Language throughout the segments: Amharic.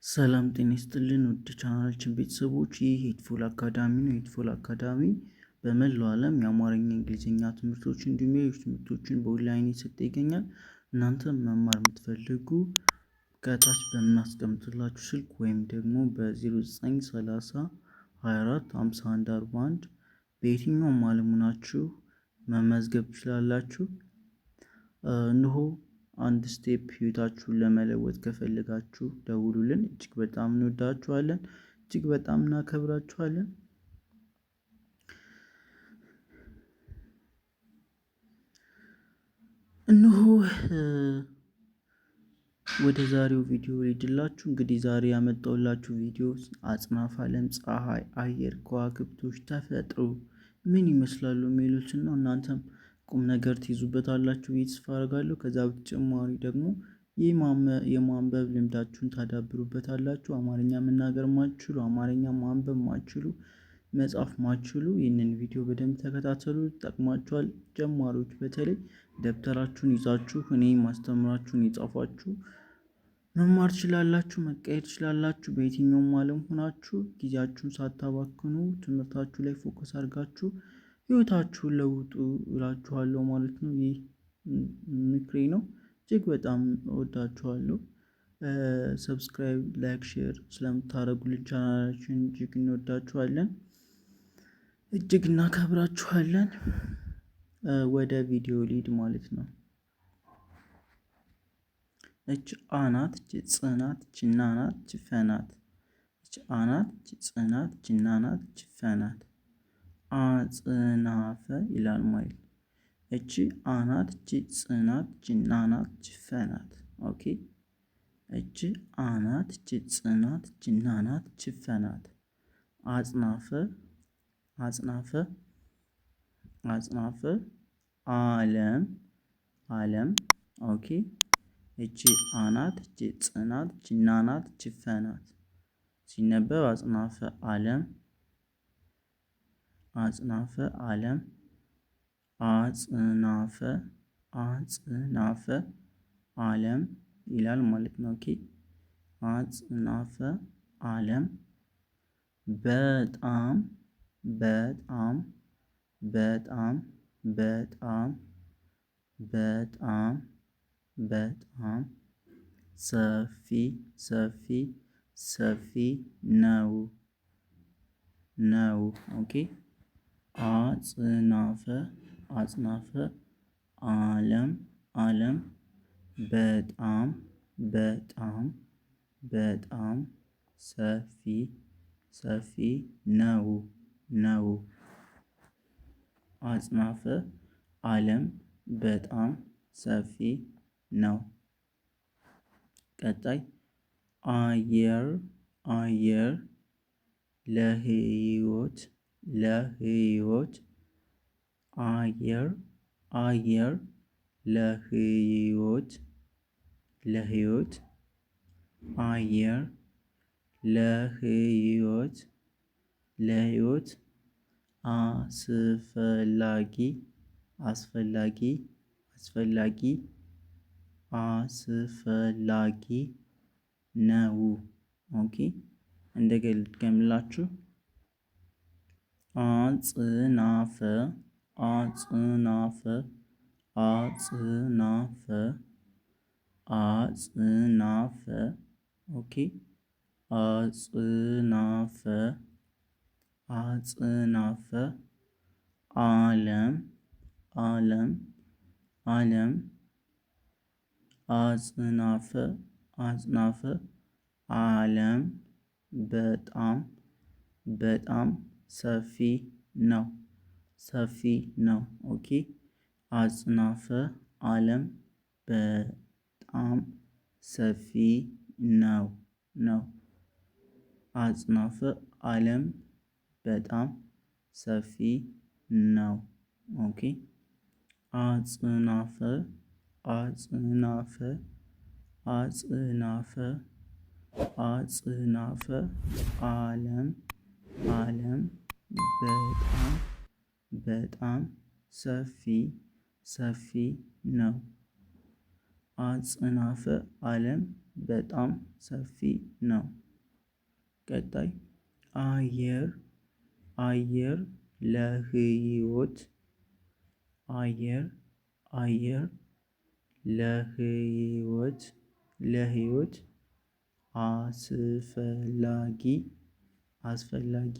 ሰላም ጤና ይስጥልን ውድ ቻናላችን ቤተሰቦች፣ ይህ ሄድፉል አካዳሚ ነው። ሄድፉል አካዳሚ በመላው ዓለም የአማርኛ እንግሊዝኛ ትምህርቶች እንዲሁም ሌሎች ትምህርቶችን በኦንላይን እየሰጠ ይገኛል። እናንተም መማር የምትፈልጉ ከታች በምናስቀምጥላችሁ ስልክ ወይም ደግሞ በ0930 24 51 41 በየትኛውም ዓለም ሆናችሁ መመዝገብ ትችላላችሁ። እንሆ አንድ ስቴፕ ህይወታችሁን ለመለወጥ ከፈለጋችሁ ደውሉልን። እጅግ በጣም እንወዳችኋለን፣ እጅግ በጣም እናከብራችኋለን። እንሆ ወደ ዛሬው ቪዲዮ ልሂድላችሁ። እንግዲህ ዛሬ ያመጣሁላችሁ ቪዲዮ አጽናፈ ዓለም፣ ፀሐይ፣ አየር፣ ከዋክብቶች፣ ተፈጥሮ ምን ይመስላሉ የሚሉትን ነው። እናንተም ቁም ነገር ትይዙበታላችሁ ብዬ ተስፋ አደርጋለሁ። ከዛ በተጨማሪ ደግሞ የማንበብ ልምዳችሁን ታዳብሩበታላችሁ። አማርኛ መናገር ማትችሉ፣ አማርኛ ማንበብ ማትችሉ፣ መጻፍ ማትችሉ ይህንን ቪዲዮ በደንብ ተከታተሉ፣ ይጠቅማችኋል። ጀማሪዎች በተለይ ደብተራችሁን ይዛችሁ እኔ ማስተምራችሁን የጻፋችሁ መማር ትችላላችሁ፣ መቀየር ትችላላችሁ። በየትኛውም ዓለም ሆናችሁ ጊዜያችሁን ሳታባክኑ ትምህርታችሁ ላይ ፎከስ አድርጋችሁ ህይወታችሁን ለውጡ እላችኋለሁ ማለት ነው። ይህ ምክሬ ነው። እጅግ በጣም እወዳችኋለሁ። ሰብስክራይብ፣ ላይክ፣ ሼር ስለምታደርጉልን ቻናላችን እጅግ እንወዳችኋለን፣ እጅግ እናከብራችኋለን። ወደ ቪዲዮ ሊድ ማለት ነው። እች አናት፣ እች ጽናት፣ እች ናናት፣ እች ፈናት። እች አናት፣ እች ጽናት፣ እች ናናት፣ እች ፈናት። አጽናፈ ይላል ማለት ነው። እቺ አናት፣ እቺ ጽናት፣ እቺ ናናት፣ እቺ ፈናት። ኦኬ። እቺ አናት፣ እቺ ጽናት፣ እቺ ናናት፣ እቺ ፈናት። አጽናፈ አጽናፈ አጽናፈ ዓለም ዓለም። ኦኬ። እቺ አናት፣ እቺ ጽናት፣ እቺ ናናት፣ እቺ ፈናት። ሲነበብ አጽናፈ ዓለም አጽናፈ ዓለም አጽናፈ አጽናፈ ዓለም ይላል ማለት ነው። ኦኬ። አጽናፈ ዓለም በጣም በጣም በጣም በጣም በጣም በጣም ሰፊ ሰፊ ሰፊ ነው ነው። ኦኬ። አጽናፈ አጽናፈ ዓለም ዓለም በጣም በጣም በጣም ሰፊ ሰፊ ነው ነው። አጽናፈ ዓለም በጣም ሰፊ ነው። ቀጣይ አየር አየር ለህይወት ለህይወት አየር አየር ለህይወት ለህይወት አየር ለህይወት ለህይወት አስፈላጊ አስፈላጊ አስፈላጊ አስፈላጊ ነው። ኦኬ። እንደገለጽኩላችሁ አጽናፈ አጽናፈ አጽናፈ አጽናፈ። ኦኬ። አጽናፈ አጽናፈ ዓለም ዓለም ዓለም አጽናፈ አጽናፈ ዓለም በጣም በጣም ሰፊ ነው ሰፊ ነው። ኦኬ። አጽናፈ ዓለም በጣም ሰፊ ነው ነው። አጽናፈ ዓለም በጣም ሰፊ ነው። ኦኬ። አጽናፈ አጽናፈ አጽናፈ አጽናፈ ዓለም ዓለም በጣም በጣም ሰፊ ሰፊ ነው። አጽናፈ ዓለም በጣም ሰፊ ነው። ቀጣይ አየር አየር ለህይወት አየር አየር ለህይወት አስፈላጊ አስፈላጊ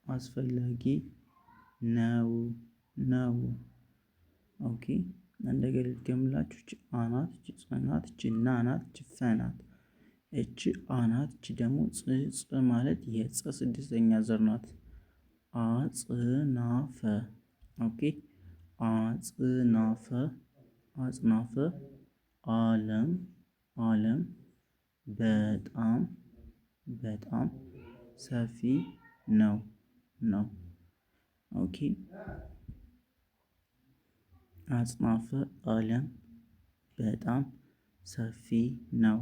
አስፈላጊ ነው ነው። ኦኬ እንደገና ልድገምላችሁ። እች አ ናት፣ እች ጸ ናት፣ እች ና ናት፣ እች ፈ ናት። እች አ ናት፣ እች ደግሞ ፅ ማለት የፀ ስድስተኛ ዘር ናት። አጽናፈ። ኦኬ አጽናፈ አጽናፈ አለም አለም በጣም በጣም ሰፊ ነው ነው። ኦኬ አጽናፈ አለም በጣም ሰፊ ነው።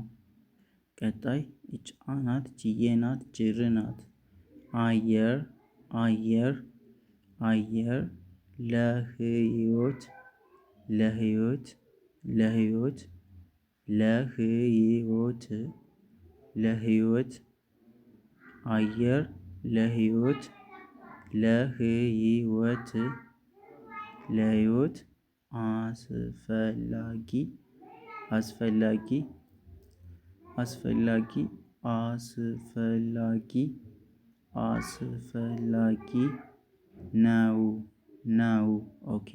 ቀጣይ እች አ ናት፣ እች የ ናት፣ እች ር ናት። አየር አየር አየር ለህይወት ለህይወት ለህይወት ለህይወት ለህይወት አየር ለህይወት ለህይወት ለህይወት አስፈላጊ አስፈላጊ አስፈላጊ አስፈላጊ አስፈላጊ ነው ነው። ኦኬ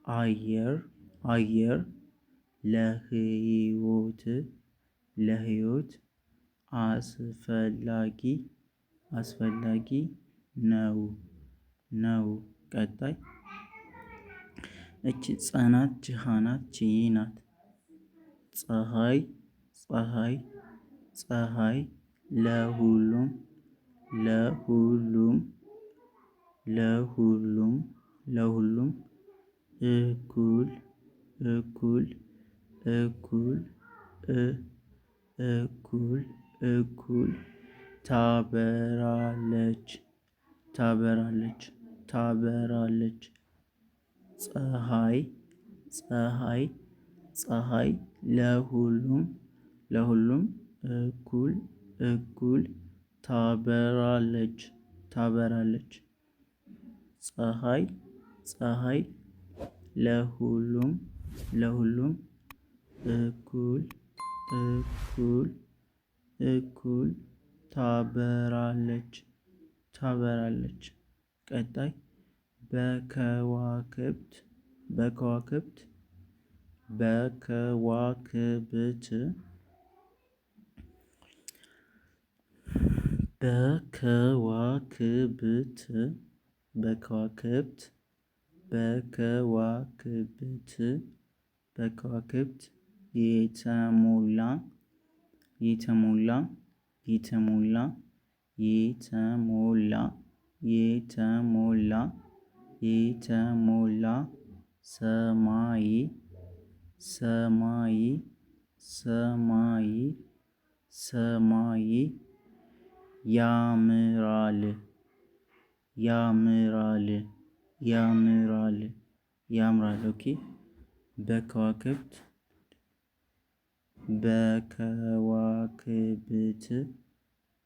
አየር አየር ለህይወት ለህይወት አስፈላጊ አስፈላጊ ነው ነው። ቀጣይ እች ጸ ናት፣ እች ሀ ናት፣ እች ይ ናት። ፀሀይ ፀሀይ ፀሀይ ለሁሉም ለሁሉም ለሁሉም ለሁሉም እኩል እኩል እኩል እኩል እኩል ታበራለች ታበራለች ታበራለች። ፀሀይ ፀሀይ ፀሀይ ለሁሉም ለሁሉም እኩል እኩል ታበራለች ታበራለች። ፀሀይ ፀሀይ ለሁሉም ለሁሉም እኩል እኩል እኩል ታበራለች ታበራለች። ቀጣይ በከዋክብት በከዋክብት በከዋክብት በከዋክብት በከዋክብት በከዋክብት በከዋክብት የተሞላ የተሞላ የተሞላ የተሞላ የተሞላ የተሞላ ሰማይ ሰማይ ሰማይ ሰማይ ያምራል ያምራል ያምራል ያምራል። ኦኬ በከዋክብት በከዋክብት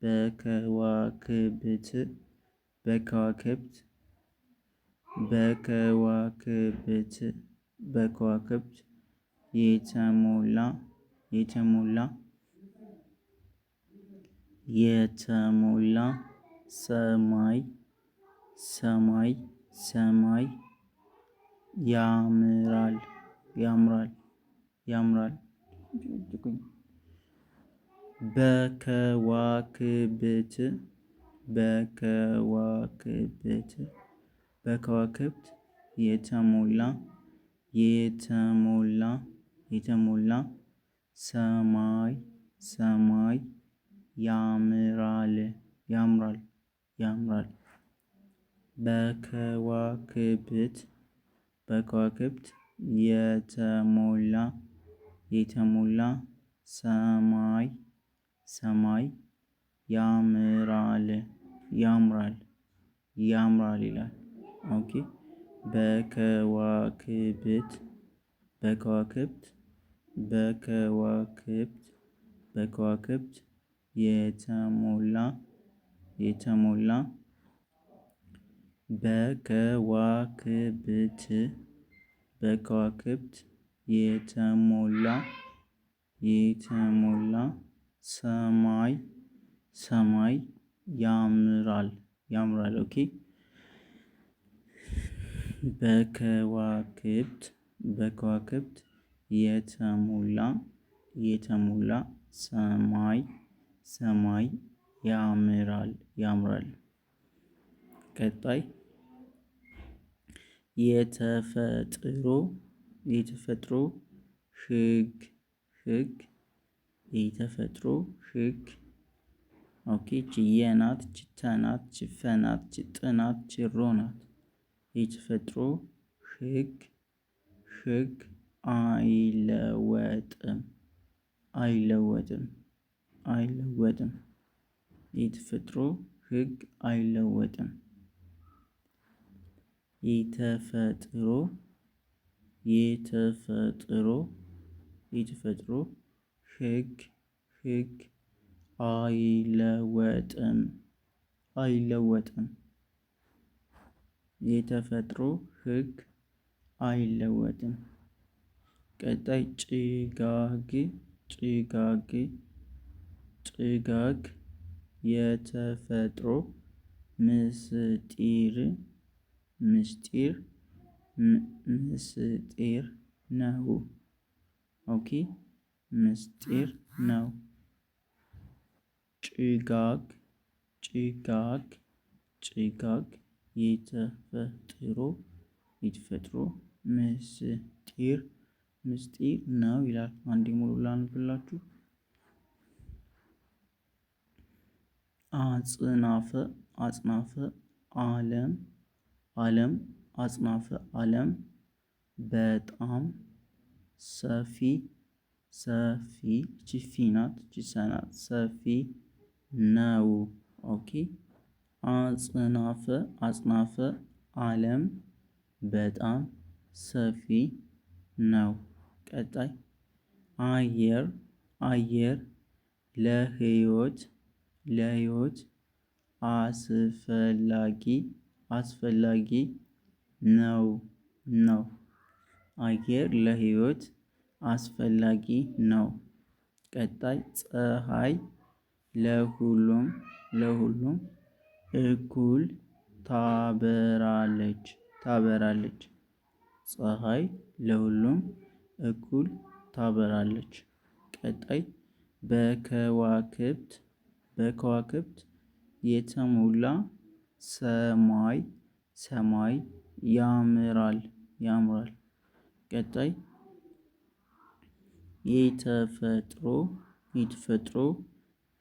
በከዋክብት በከዋክብት በከዋክብት በከዋክብት የተሞላ የተሞላ የተሞላ ሰማይ ሰማይ ሰማይ ያምራል ያምራል ያምራል። በከዋክብት በከዋክብት በከዋክብት የተሞላ የተሞላ የተሞላ ሰማይ ሰማይ ያምራል ያምራል ያምራል። በከዋክብት በከዋክብት የተሞላ የተሞላ ሰማይ ሰማይ ያምራል ያምራል ያምራል ይላል። ኦኬ በከዋክብት በከዋክብት በከዋክብት በከዋክብት የተሞላ የተሞላ በከዋክብት የተሞላ ሰማይ ያምራል። ኦኬ በከዋክብት የተሞላ ሰማይ ያምራል። ቀጣይ የተፈጥሮ ህግ ኦኬ ችየናት ችተናት ችፈናት ችጥናት ችሮናት የተፈጥሮ ህግ አይለወጥም። የተፈጥሮ ህግ አይለወጥም። የተፈጥሮ ህግ አይለወጥም። የተፈጥሮ ህግ አይለወጥም። ቀጣይ ጭጋግ የተፈጥሮ ምስጢር ነው። ኦኬ ምስጢር ነው። ጭጋግ የተፈጥሮ ምስጢር ነው ይላል። አንዴ ሙሉ ላንብብላችሁ። አጽናፈ ዓለም በጣም ሰፊ ሰፊ ነው። ኦኬ አጽናፈ ዓለም በጣም ሰፊ ነው። ቀጣይ አየር ለህይወት አስፈላጊ ነው። አየር ለህይወት አስፈላጊ ነው። ቀጣይ ፀሀይ ለሁሉም እኩል ታበራለች። ፀሀይ ለሁሉም እኩል ታበራለች። ቀጣይ በከዋክብት የተሞላ ሰማይ ያምራል። ቀጣይ የተፈጥሮ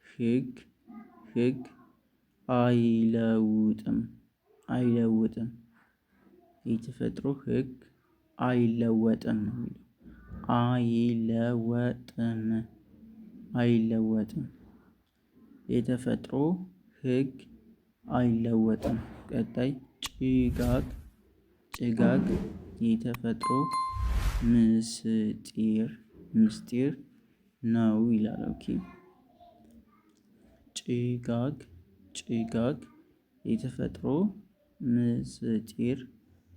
ህግ አይለውጥም። የተፈጥሮ ህግ አይለወጥም። የተፈጥሮ ህግ አይለወጥም። ቀጣይ ጭጋግ የተፈጥሮ ምስጢር ነው ይላል። ኦኬ ጭጋግ የተፈጥሮ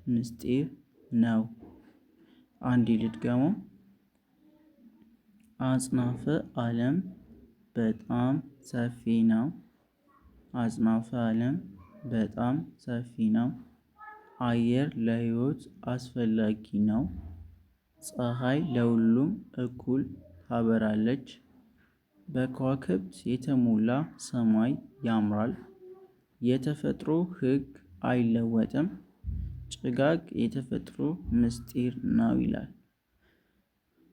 ምስጢር ነው። አንዴ ልድገመው። አጽናፈ ዓለም በጣም ሰፊ ነው። አየር ለህይወት አስፈላጊ ነው። ፀሀይ ለሁሉም እኩል ታበራለች። በከዋክብት የተሞላ ሰማይ ያምራል። የተፈጥሮ ህግ አይለወጥም። ጭጋግ የተፈጥሮ ምስጢር ነው ይላል።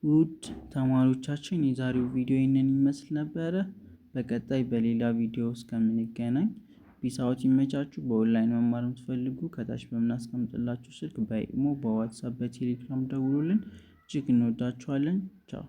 ውድ ተማሪዎቻችን የዛሬው ቪዲዮ ይህንን ይመስል ነበረ። በቀጣይ በሌላ ቪዲዮ እስከምንገናኝ ፒስ አውት ይመቻችሁ። በኦንላይን መማር የምትፈልጉ ከታች በምናስቀምጥላችሁ ስልክ በኢሞ በዋትሳፕ በቴሌግራም ደውሉልን። እጅግ እንወዳችኋለን። ቻው